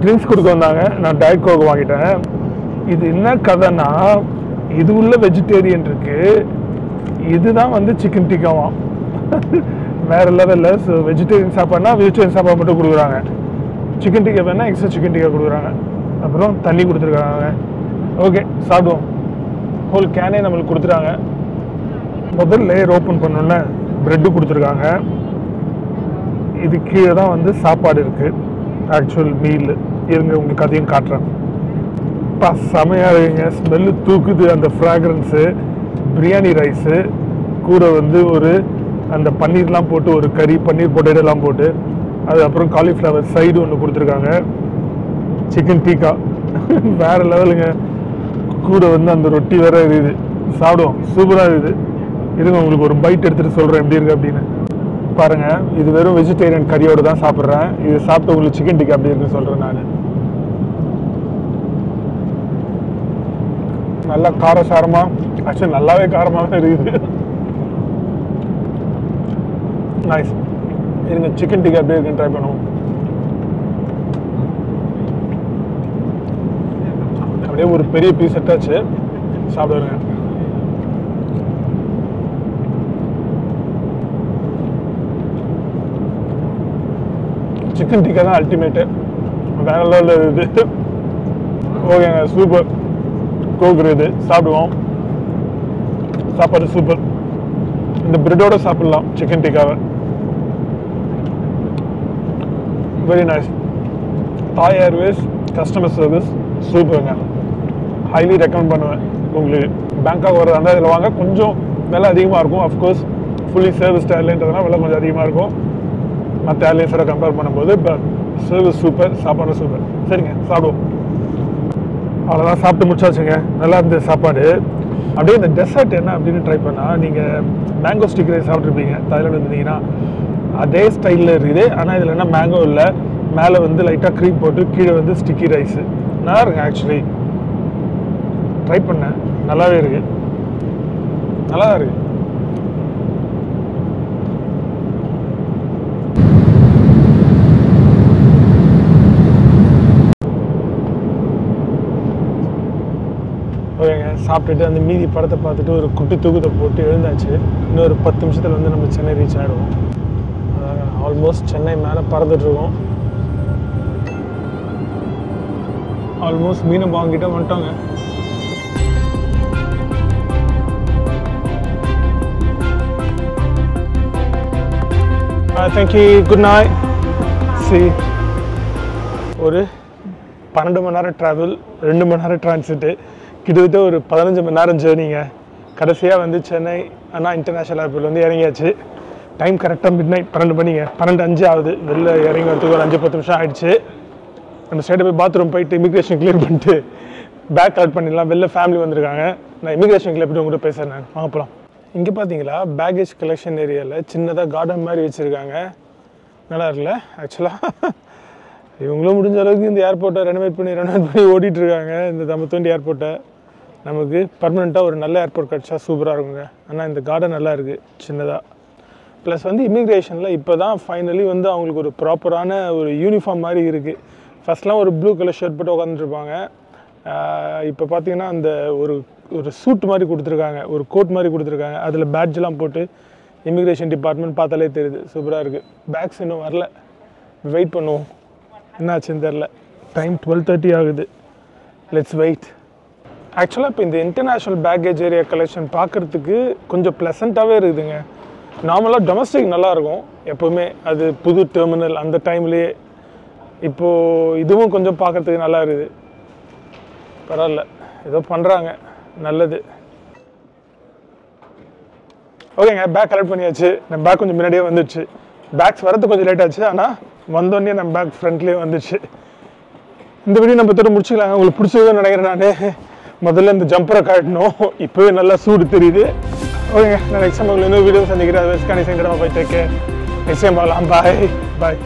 ட்ரிங்க்ஸ் கொடுக்க வந்தாங்க. நான் டயட் கோக் வாங்கிட்டேன். இது என்ன கதைன்னா, இது உள்ள வெஜிடேரியன் இருக்குது. இதுதான் வந்து சிக்கன் டிக்காவாம். வேறு லெவலில். ஸோ வெஜிடேரியன் சாப்பாடுனா வெஜிடேரியன் சாப்பாடு மட்டும் கொடுக்குறாங்க. சிக்கன் டிக்கா வேணால் எக்ஸ்ட்ரா சிக்கன் டிக்கா கொடுக்குறாங்க. அப்புறம் தண்ணி கொடுத்துருக்காங்க. ஓகே, சாப்பிடுவோம். ஹோல் கேனே நம்மளுக்கு கொடுத்துட்டாங்க. முதல் லேயர் ஓப்பன் பண்ணோன்னே ப்ரெட்டு கொடுத்துருக்காங்க. இது கீழே தான் வந்து சாப்பாடு இருக்குது, ஆக்சுவல் மீல். இருங்க உங்களுக்கு அதையும் காட்டுறேன். செமையாக இருக்குங்க. ஸ்மெல்லு தூக்குது. அந்த ஃப்ராக்ரன்ஸு. பிரியாணி ரைஸு கூட வந்து ஒரு அந்த பன்னீர்லாம் போட்டு, ஒரு கறி பன்னீர் பொட்டேட்டோலாம் போட்டு, அதுக்கப்புறம் காலிஃப்ளவர் சைடு ஒன்று கொடுத்துருக்காங்க. சிக்கன் டீக்கா வேறு லெவலுங்க. கூட வந்து அந்த ரொட்டி வேறு இருக்குது. சாப்பிடுவோம். சூப்பராக இருக்குது. இருங்க உங்களுக்கு ஒரு பைட் எடுத்துகிட்டு சொல்கிறேன் எப்படி இருக்குது அப்படின்னு. பாருங்கள், இது வெறும் வெஜிடேரியன் கறியோடு தான் சாப்பிட்றேன். இது சாப்பிட்டு உங்களுக்கு சிக்கன் டிக்கா எப்படி இருக்குன்னு சொல்கிறேன் நான். நல்லா காரசாரமாக, ஆக்சுவலி நல்லாவே காரமாக இருக்குது. நைஸ். இருங்க சிக்கன் டிக்கா எப்படி இருக்குன்னு ட்ரை பண்ணுவோம். அப்படியே ஒரு பெரிய பீஸ் எடுத்தாச்சு, சாப்பிடுங்க. சிக்கன் டிக்கா தான் அல்டிமேட்டு, வேற லெவலில் இருக்குது. ஓகேங்க, சூப்பர். கோகுரு இது சாப்பிடுவோம். சாப்பாடு சூப்பர். இந்த பிரெட்டோட சாப்பிடலாம் சிக்கன் டிக்காவை. Very nice. Thai Airways customer service சூப்பருங்க. ஹைலி ரெக்கமெண்ட் பண்ணுவேன் உங்களுக்கு. பேங்காக் வர்றதா இருந்தால் இதில் வாங்க. கொஞ்சம் விலை அதிகமாக இருக்கும். அஃப்கோர்ஸ் ஃபுல்லி சர்வீஸ்ட் ஏர்லைன்றதுனால விலை கொஞ்சம் அதிகமாக இருக்கும் மற்ற ஏர்லைன்ஸோட கம்பேர் பண்ணும்போது. பட் சர்வீஸ் சூப்பர், சாப்பாடு சூப்பர். சரிங்க, சாப்பிடுவோம். அவ்வளோதான், சாப்பிட்டு முடிச்சாச்சுங்க. நல்லா இருந்தது சாப்பாடு. அப்படியே இந்த டெசர்ட் என்ன அப்படின்னு ட்ரை பண்ணால், நீங்கள் மேங்கோ ஸ்டிக் ரைஸ் சாப்பிட்ருப்பீங்க தாய்லாந்து இருந்தீங்கன்னா. அதே ஸ்டைலில் இருக்குது. ஆனால் இதில் என்ன மேங்கோ இல்லை, மேலே வந்து லைட்டாக க்ரீம் போட்டு கீழே வந்து ஸ்டிக்கி ரைஸு. நல்லா இருக்குங்க. ஆக்சுவலி ட்ரை பண்ணேன், நல்லாவே இருக்குது. நல்லா தான் இருக்குது. ஓகேங்க, சாப்பிட்டுட்டு அந்த மீதி படத்தை பார்த்துட்டு ஒரு குட்டி தூக்கத்தை போட்டு எழுந்தாச்சு. இன்னொரு 10 நிமிஷத்தில் வந்து நம்ம சென்னை ரீச் ஆகிடுவோம். ஆல்மோஸ்ட் சென்னை மேலே பறந்துட்டுருக்கோம். ஆல்மோஸ்ட் மீனம்பாக்கம் கிட்ட வந்துட்டோங்க. Thank you, good night. சி ஒரு 12 மணி நேரம் ட்ராவல், 2 மணி நேரம் டிரான்சிட்டு, கிட்டத்தட்ட ஒரு 15 மணி நேரம் ஜேர்னிங்க. கடைசியாக வந்து சென்னை அண்ணா இன்டர்நேஷ்னல் ஏர்போர்ட் வந்து இறங்கியாச்சு. டைம் கரெக்டாக மிட் நைட் 12 மணிங்க, 12:05 ஆகுது. வெளில இறங்கி வரதுக்கு ஒரு 5-10 நிமிஷம் ஆகிடுச்சு. நம்ம ஸ்ட்ரைட்டாக போய் பாத்ரூம் போயிட்டு இமிக்ரேஷன் கிளியர் பண்ணிட்டு பேக் கலெக்ட் பண்ணிடலாம். வெளில ஃபேமிலி வந்திருக்காங்க. நான் இமிக்ரேஷன் கிளியர் பண்ணி உங்கள்கிட்ட பேசுகிறேன். நான் வாங்க போகலாம். இங்கே பார்த்தீங்களா, பேக்கேஜ் கலெக்ஷன் ஏரியாவில் சின்னதாக கார்டன் மாதிரி வச்சுருக்காங்க. நல்லா இருக்குல்ல? ஆக்சுவலாக இவங்களும் முடிஞ்ச அளவுக்கு இந்த ஏர்போர்ட்டை ரெனோவேட் பண்ணி ஓடிட்டுருக்காங்க. இந்த தம்பத்தோண்டி ஏர்போர்ட்டை நமக்கு பர்மனெண்ட்டாக ஒரு நல்ல ஏர்போர்ட் கிடச்சா சூப்பராக இருக்குங்க. ஆனால் இந்த கார்டன் நல்லா இருக்குது சின்னதாக. ப்ளஸ் வந்து இமிக்ரேஷனில் இப்போ தான் ஃபைனலி வந்து அவங்களுக்கு ஒரு ப்ராப்பரான ஒரு யூனிஃபார்ம் மாதிரி இருக்குது. ஃபஸ்ட்லாம் ஒரு ப்ளூ கலர் ஷர்ட் போட்டு உட்காந்துருப்பாங்க. இப்போ பார்த்தீங்கன்னா அந்த ஒரு சூட் மாதிரி கொடுத்துருக்காங்க, ஒரு கோட் மாதிரி கொடுத்துருக்காங்க. அதில் பேட்ஜெலாம் போட்டு இமிக்ரேஷன் டிபார்ட்மெண்ட் பார்த்தாலே தெரியுது. சூப்பராக இருக்குது. பேக்ஸ் இன்னும் வரல, வெயிட் பண்ணுவோம். என்னாச்சுன்னு தெரில. டைம் 12:30 ஆகுது. Let's wait. ஆக்சுவலாக இப்போ இந்த இன்டர்நேஷ்னல் பேக்கேஜ் ஏரியா கலெக்ஷன் பார்க்குறதுக்கு கொஞ்சம் ப்ளசண்ட்டாகவே இருக்குதுங்க. நார்மலாக டொமஸ்டிக் நல்லாயிருக்கும் எப்போவுமே, அது புது டெர்மினல் அந்த டைம்லேயே. இப்போது இதுவும் கொஞ்சம் பார்க்குறதுக்கு நல்லா இருக்குது. பரவாயில்ல, ஏதோ பண்ணுறாங்க, நல்லது. ஓகேங்க, பேக் கலெக்ட் பண்ணியாச்சு. நம்ம பேக் கொஞ்சம் முன்னாடியே வந்துடுச்சு. பேக்ஸ் வரது கொஞ்சம் லேட் ஆச்சு, ஆனால் வந்தோடனே நம்ம பேக் ஃப்ரண்ட்லேயே வந்துடுச்சு. இந்த வீடியோ நம்ம தோட முடிச்சுக்கலாங்க. உங்களுக்கு பிடிச்சதுன்னு நினைக்கிறேன். நான் முதல்ல இந்த ஜம்பரை காட்டணும், இப்போவே நல்லா சூடு தெரியுது. ஓகேங்க, நான் நெக்ஸ்ட் டைம் உங்களுக்கு இன்னொரு வீடியோ சந்திக்கிறேன். அது வச்சுக்கான போய் டேக் கேர். நெக்ஸ்ட் டைம் பார்க்கலாம். பாய் பாய்.